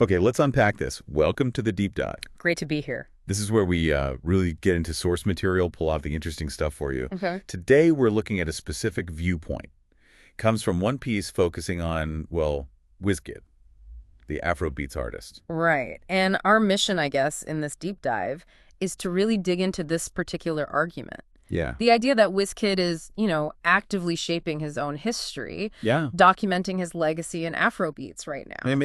Okay, let's unpack this. Welcome to the deep dive. Great to be here. This is where we really get into source material, pull out the interesting stuff for you. Okay. Today, we're looking at a specific viewpoint. Comes from one piece focusing on, well, Wizkid, the Afrobeats artist. Right. And our mission, I guess, in this deep dive is to really dig into this particular argument. Yeah. The idea that Wizkid is, actively shaping his own history, Yeah. documenting his legacy in Afrobeats right now. And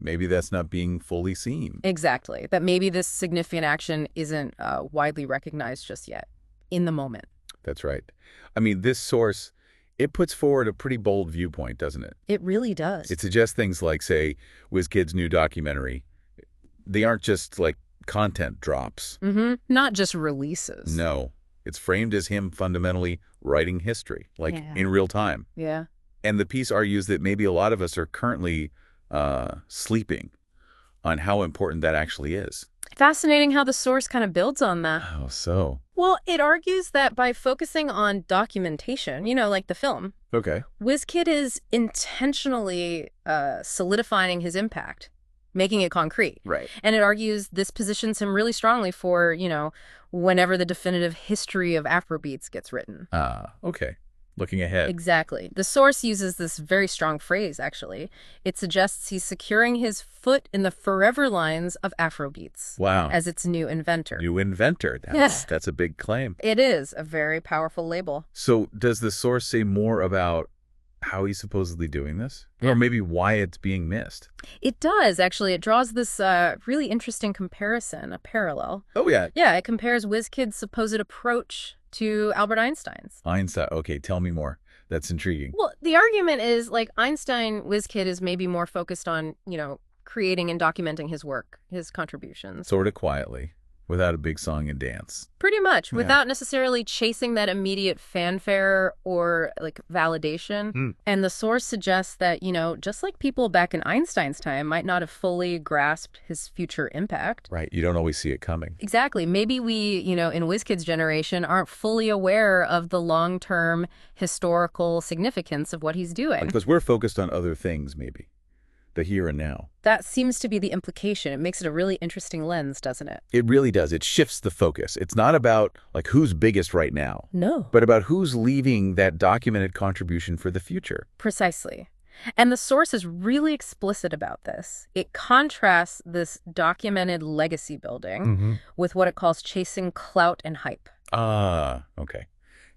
maybe that's not being fully seen. Exactly. That maybe this significant action isn't widely recognized just yet, in the moment. That's right. I mean, this source, it puts forward a pretty bold viewpoint, doesn't it? It really does. It suggests things like, say, Wizkid's new documentary. They aren't just like content drops. Not just releases. No. It's framed as him fundamentally writing history, like in real time. Yeah. And the piece argues that maybe a lot of us are currently sleeping on how important that actually is. Fascinating how the source kind of builds on that. Oh, so? Well, it argues that by focusing on documentation, like the film, Okay. Wizkid is intentionally solidifying his impact, making it concrete. Right. And it argues this positions him really strongly for, whenever the definitive history of Afrobeats gets written. Okay. Looking ahead. Exactly. The source uses this very strong phrase, actually. It suggests he's securing his foot in the forever lines of Afrobeats. Wow. As its new inventor. New inventor. That's a big claim. It is a very powerful label. So does the source say more about how he's supposedly doing this? Or maybe why it's being missed? It does, actually. It draws this really interesting comparison, a parallel. Oh, yeah. Yeah, it compares Wizkid's supposed approach to Albert Einstein's. Einstein. Okay, tell me more. That's intriguing. Well, the argument is, Wizkid is maybe more focused on, creating and documenting his work, his contributions. Sort of quietly, without a big song and dance. Pretty much, without necessarily chasing that immediate fanfare or, validation. And the source suggests that, just like people back in Einstein's time might not have fully grasped his future impact. Right, you don't always see it coming. Exactly. Maybe we, in Wizkid's generation, aren't fully aware of the long-term historical significance of what he's doing. Because we're focused on other things, maybe. The here and now. That seems to be the implication. It makes it a really interesting lens, doesn't it? It really does. It shifts the focus. It's not about, who's biggest right now. No. But about who's leaving that documented contribution for the future. Precisely. And the source is really explicit about this. It contrasts this documented legacy building with what it calls chasing clout and hype. Okay.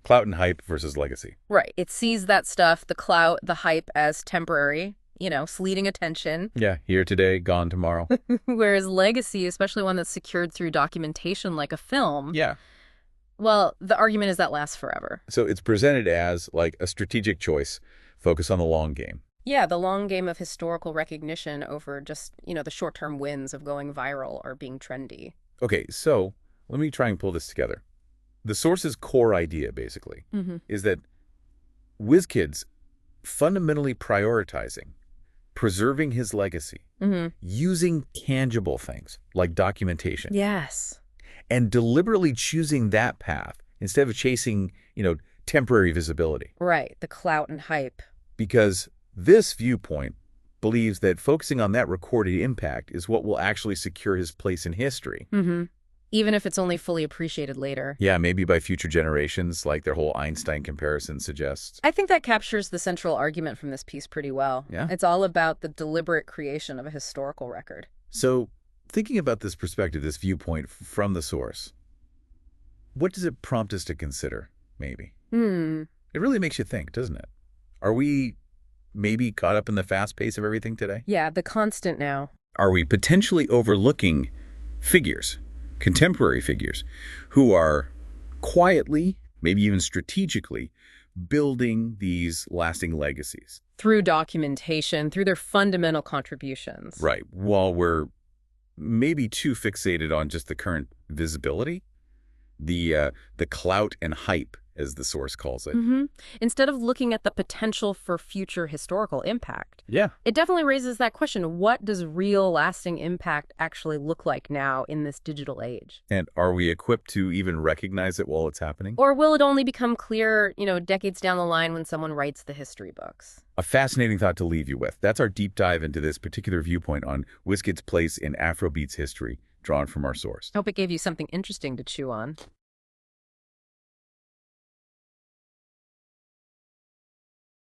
Clout and hype versus legacy. Right. It sees that stuff, the clout, the hype, as temporary, fleeting attention. Yeah, here today, gone tomorrow. Whereas legacy, especially one that's secured through documentation like a film, well, the argument is that lasts forever. So it's presented as, a strategic choice, focus on the long game. Yeah, the long game of historical recognition over just, the short-term wins of going viral or being trendy. Okay, so let me try and pull this together. The source's core idea, basically, is that Wizkid's fundamentally prioritizing preserving his legacy, using tangible things like documentation. Yes. And deliberately choosing that path instead of chasing, temporary visibility. Right, the clout and hype. Because this viewpoint believes that focusing on that recorded impact is what will actually secure his place in history. Even if it's only fully appreciated later. Yeah, maybe by future generations, like their whole Einstein comparison suggests. I think that captures the central argument from this piece pretty well. Yeah. It's all about the deliberate creation of a historical record. So, thinking about this perspective, this viewpoint from the source, what does it prompt us to consider, maybe? It really makes you think, doesn't it? Are we maybe caught up in the fast pace of everything today? Yeah, the constant now. Are we potentially overlooking figures, contemporary figures, who are quietly, maybe even strategically, building these lasting legacies? Through documentation, through their fundamental contributions. Right. While we're maybe too fixated on just the current visibility, the clout and hype as the source calls it. Instead of looking at the potential for future historical impact. Yeah. It definitely raises that question, what does real lasting impact actually look like now in this digital age? And are we equipped to even recognize it while it's happening? Or will it only become clear, decades down the line when someone writes the history books? A fascinating thought to leave you with. That's our deep dive into this particular viewpoint on Wizkid's place in Afrobeats history, drawn from our source. Hope it gave you something interesting to chew on.